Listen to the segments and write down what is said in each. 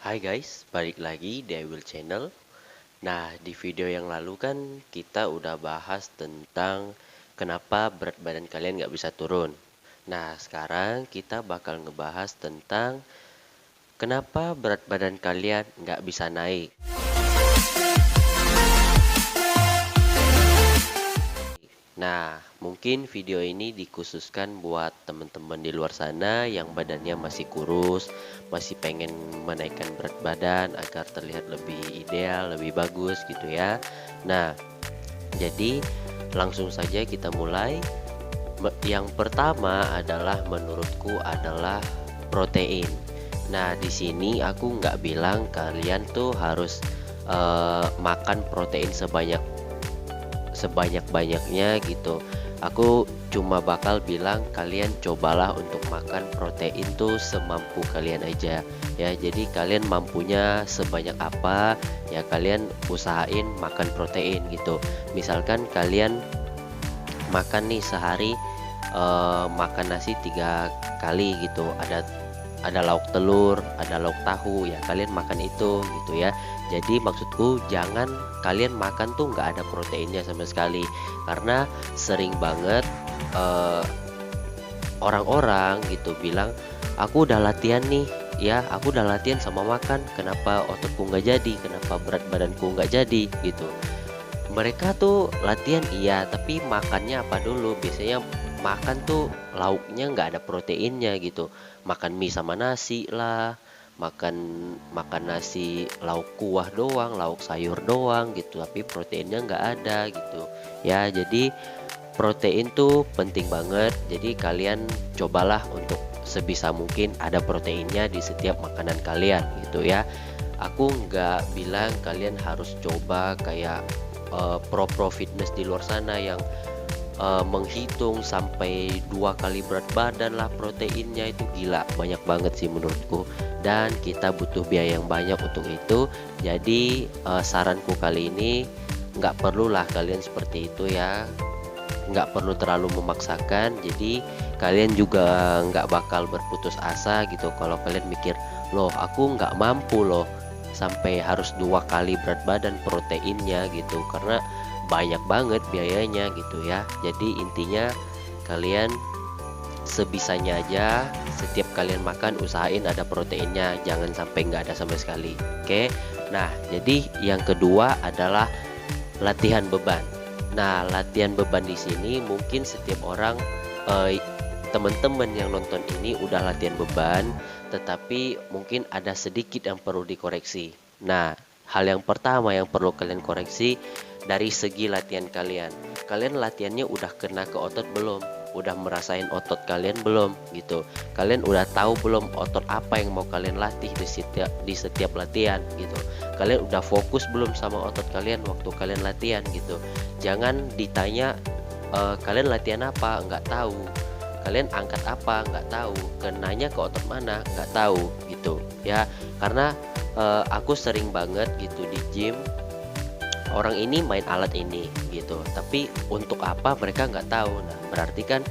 Hai guys, balik lagi di I Will Channel. Nah, di video yang lalu kan kita udah bahas tentang kenapa berat badan kalian nggak bisa turun. Nah, sekarang kita bakal ngebahas tentang kenapa berat badan kalian nggak bisa naik. Nah, mungkin video ini dikhususkan buat teman-teman di luar sana yang badannya masih kurus, masih pengen menaikkan berat badan agar terlihat lebih ideal, lebih bagus gitu ya. Nah, jadi langsung saja kita mulai. Yang pertama adalah menurutku adalah protein. Nah, di sini aku nggak bilang kalian tuh harus makan protein sebanyak-banyaknya gitu. Aku cuma bakal bilang kalian cobalah untuk makan protein tuh semampu kalian aja ya. Jadi kalian mampunya sebanyak apa ya, kalian usahain makan protein gitu. Misalkan kalian makan nih sehari makan nasi 3 kali gitu, ada lauk telur, ada lauk tahu ya, kalian makan itu gitu ya. Jadi maksudku jangan kalian makan tuh nggak ada proteinnya sama sekali, karena sering banget eh, orang-orang gitu bilang, aku udah latihan nih ya, aku udah latihan sama makan, kenapa ototku nggak jadi, kenapa berat badanku nggak jadi gitu. Mereka tuh latihan iya, tapi makannya apa dulu? Biasanya makan tuh lauknya nggak ada proteinnya gitu. Makan mie sama nasi lah, makan makan nasi lauk kuah doang, lauk sayur doang gitu, tapi proteinnya nggak ada gitu. Ya, jadi protein tuh penting banget. Jadi kalian cobalah untuk sebisa mungkin ada proteinnya di setiap makanan kalian gitu ya. Aku nggak bilang kalian harus coba kayak pro fitness di luar sana yang menghitung sampai 2 kali berat badan lah proteinnya. Itu gila, banyak banget sih menurutku, dan kita butuh biaya yang banyak untuk itu. Jadi saranku kali ini nggak perlulah kalian seperti itu ya, nggak perlu terlalu memaksakan. Jadi kalian juga nggak bakal berputus asa gitu kalau kalian mikir, loh aku nggak mampu loh sampai harus 2 kali berat badan proteinnya gitu, karena banyak banget biayanya gitu ya. Jadi intinya kalian sebisanya aja, setiap kalian makan usahain ada proteinnya, jangan sampai nggak ada sama sekali. Oke, nah jadi yang kedua adalah latihan beban. Nah, latihan beban di sini mungkin setiap orang, teman-teman yang nonton ini udah latihan beban, tetapi mungkin ada sedikit yang perlu dikoreksi. Nah, hal yang pertama yang perlu kalian koreksi dari segi latihan kalian. Kalian latihannya udah kena ke otot belum? Udah merasain otot kalian belum gitu? Kalian udah tahu belum otot apa yang mau kalian latih di setiap latihan gitu? Kalian udah fokus belum sama otot kalian waktu kalian latihan gitu? Jangan ditanya kalian latihan apa, nggak tahu. Kalian angkat apa, nggak tahu. Kenanya ke otot mana, nggak tahu gitu ya. Karena aku sering banget gitu di gym, orang ini main alat ini gitu, tapi untuk apa mereka nggak tahu. Nah, berarti kan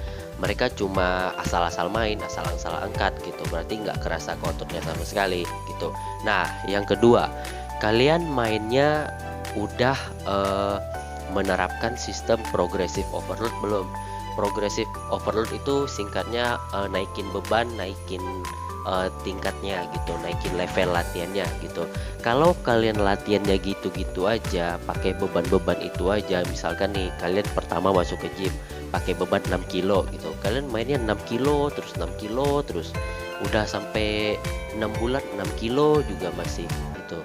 mereka cuma asal-asal main, asal-asal angkat gitu, berarti nggak kerasa ke ototnya sama sekali gitu. Nah, yang kedua, kalian mainnya udah menerapkan sistem progressive overload belum? Progressive overload itu singkatnya naikin beban, naikin tingkatnya gitu, naikin level latihannya gitu. Kalau kalian latihannya gitu-gitu aja, pakai beban-beban itu aja, misalkan nih kalian pertama masuk ke gym pakai beban 6 kilo gitu, kalian mainnya 6 kilo terus 6 kilo terus, udah sampai 6 bulan 6 kilo juga masih gitu.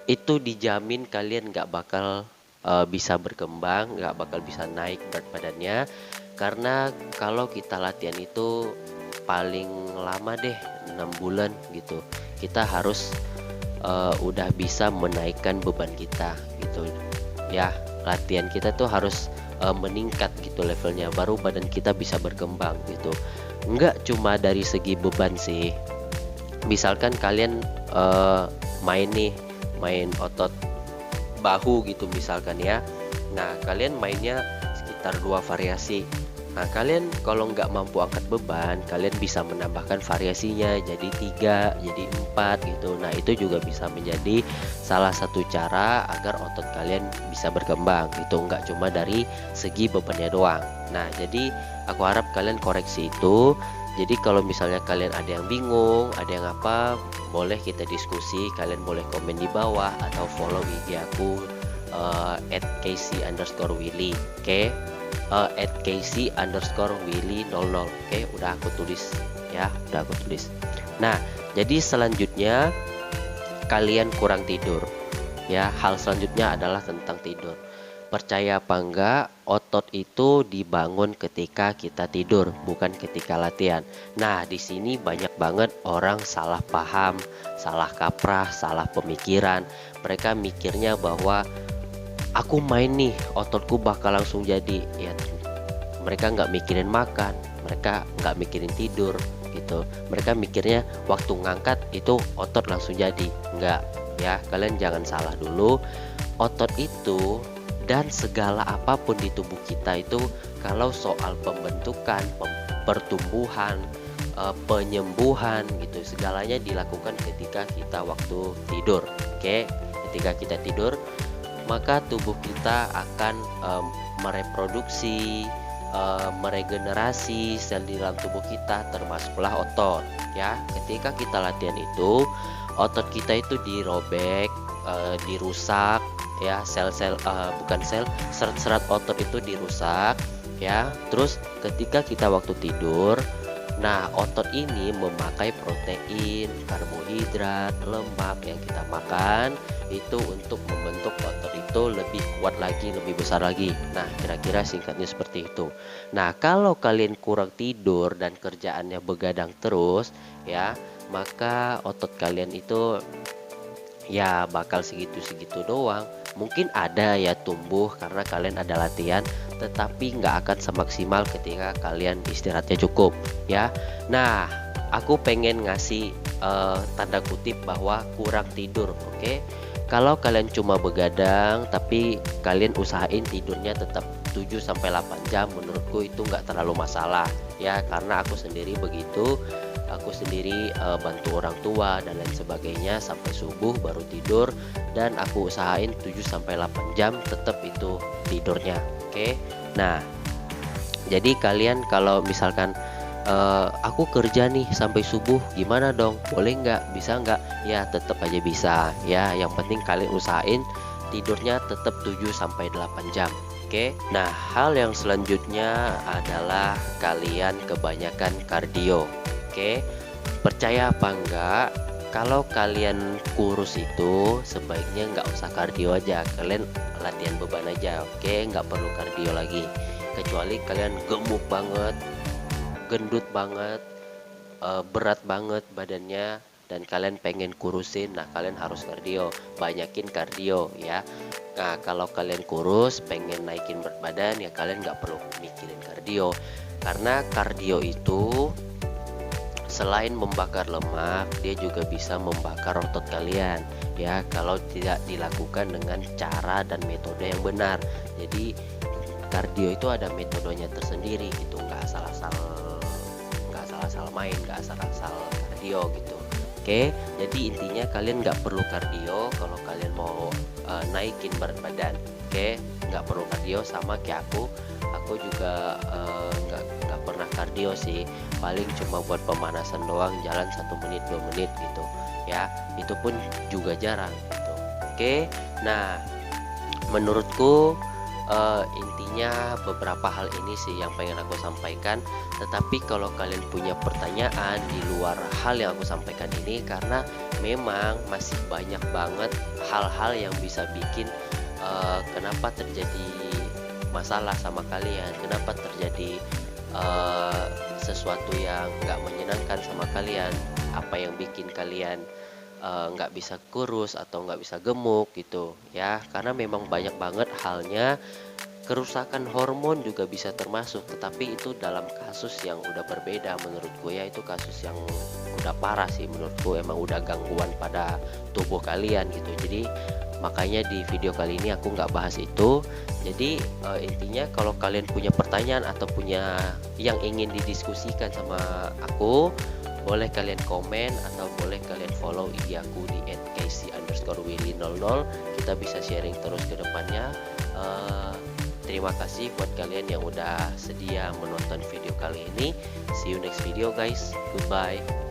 Itu dijamin kalian nggak bakal bisa berkembang, nggak bakal bisa naik berat badannya. Karena kalau kita latihan itu paling lama deh 6 bulan gitu, kita harus udah bisa menaikkan beban kita gitu ya. Latihan kita tuh harus meningkat gitu levelnya, baru badan kita bisa berkembang gitu. Nggak cuma dari segi beban sih. Misalkan kalian main nih, main otot bahu gitu misalkan ya. Nah, kalian mainnya sekitar 2 variasi. Nah, kalian kalau nggak mampu angkat beban, kalian bisa menambahkan variasinya jadi 3, jadi 4 gitu. Nah, itu juga bisa menjadi salah satu cara agar otot kalian bisa berkembang gitu, nggak cuma dari segi bebannya doang. Nah, jadi aku harap kalian koreksi itu. Jadi kalau misalnya kalian ada yang bingung, ada yang apa, boleh kita diskusi. Kalian boleh komen di bawah atau follow IG aku @casey_willy. Oke, @casey_willy00. Oke, udah aku tulis ya, udah aku tulis. Nah, jadi selanjutnya kalian kurang tidur. Ya, hal selanjutnya adalah tentang tidur. Percaya apa enggak, otot itu dibangun ketika kita tidur, bukan ketika latihan. Nah, di sini banyak banget orang salah paham, salah kaprah, salah pemikiran. Mereka mikirnya bahwa aku main nih, ototku bakal langsung jadi. Ya, mereka nggak mikirin makan, mereka nggak mikirin tidur gitu. Mereka mikirnya waktu ngangkat itu otot langsung jadi. Nggak, ya, kalian jangan salah dulu. Otot itu dan segala apapun di tubuh kita itu, kalau soal pembentukan, pertumbuhan, penyembuhan gitu, segalanya dilakukan ketika kita waktu tidur. Oke, ketika kita tidur, maka tubuh kita akan mereproduksi, meregenerasi sel di dalam tubuh kita, termasuklah otot. Ya, ketika kita latihan itu, otot kita itu dirobek, dirusak, ya, sel-sel, bukan sel, serat-serat otot itu dirusak, ya. Terus ketika kita waktu tidur, nah, otot ini memakai protein, karbohidrat, lemak yang kita makan itu untuk membentuk otot itu lebih kuat lagi, lebih besar lagi. Nah, kira-kira singkatnya seperti itu. Nah, kalau kalian kurang tidur dan kerjaannya begadang terus, ya, maka otot kalian itu ya bakal segitu-segitu doang. Mungkin ada ya tumbuh karena kalian ada latihan, tetapi nggak akan semaksimal ketika kalian istirahatnya cukup, ya. Nah, aku pengen ngasih tanda kutip bahwa kurang tidur. Oke, kalau kalian cuma begadang tapi kalian usahain tidurnya tetap 7 sampai 8 jam, menurutku itu nggak terlalu masalah, ya, karena aku sendiri begitu. Aku sendiri bantu orang tua dan lain sebagainya sampai subuh baru tidur, dan aku usahain 7 sampai 8 jam tetap itu tidurnya. Oke. Nah, jadi kalian kalau misalkan aku kerja nih sampai subuh, gimana dong? Boleh nggak? Bisa nggak? Ya, tetap aja bisa. Ya, yang penting kalian usahain tidurnya tetap 7 sampai 8 jam. Oke. Nah, hal yang selanjutnya adalah kalian kebanyakan kardio. Oke, percaya apa enggak, kalau kalian kurus itu sebaiknya nggak usah kardio aja, kalian latihan beban aja. Oke, nggak perlu kardio lagi, kecuali kalian gemuk banget, gendut banget, berat banget badannya, dan kalian pengen kurusin. Nah, kalian harus kardio, banyakin kardio, ya. Nah, kalau kalian kurus pengen naikin berat badan, ya kalian nggak perlu mikirin kardio, karena kardio itu selain membakar lemak, dia juga bisa membakar otot kalian, ya, kalau tidak dilakukan dengan cara dan metode yang benar. Jadi kardio itu ada metodenya tersendiri gitu, nggak asal-asal main, nggak asal-asal kardio gitu. Oke, jadi intinya kalian nggak perlu kardio kalau kalian mau naikin berat badan. Oke, nggak perlu kardio, sama kayak aku juga nggak pernah kardio sih, paling cuma buat pemanasan doang, jalan 1 menit 2 menit gitu, ya, itu pun juga jarang gitu. Oke. Nah, menurutku intinya beberapa hal ini sih yang pengen aku sampaikan. Tetapi kalau kalian punya pertanyaan di luar hal yang aku sampaikan ini, karena memang masih banyak banget hal-hal yang bisa bikin kenapa terjadi masalah sama kalian, kenapa terjadi sesuatu yang nggak menyenangkan sama kalian, apa yang bikin kalian nggak bisa kurus atau nggak bisa gemuk gitu, ya, karena memang banyak banget halnya. kerusakan hormon juga bisa termasuk, tetapi itu dalam kasus yang udah berbeda menurutku ya, itu kasus yang udah parah sih menurutku, emang udah gangguan pada tubuh kalian gitu. Jadi makanya di video kali ini aku nggak bahas itu. Jadi intinya kalau kalian punya pertanyaan atau punya yang ingin didiskusikan sama aku, boleh kalian komen atau boleh kalian follow IG aku di @casey_willy00. Kita bisa sharing terus ke depannya. Eh, Terima kasih buat kalian yang udah sedia menonton video kali ini. See you next video guys. Goodbye.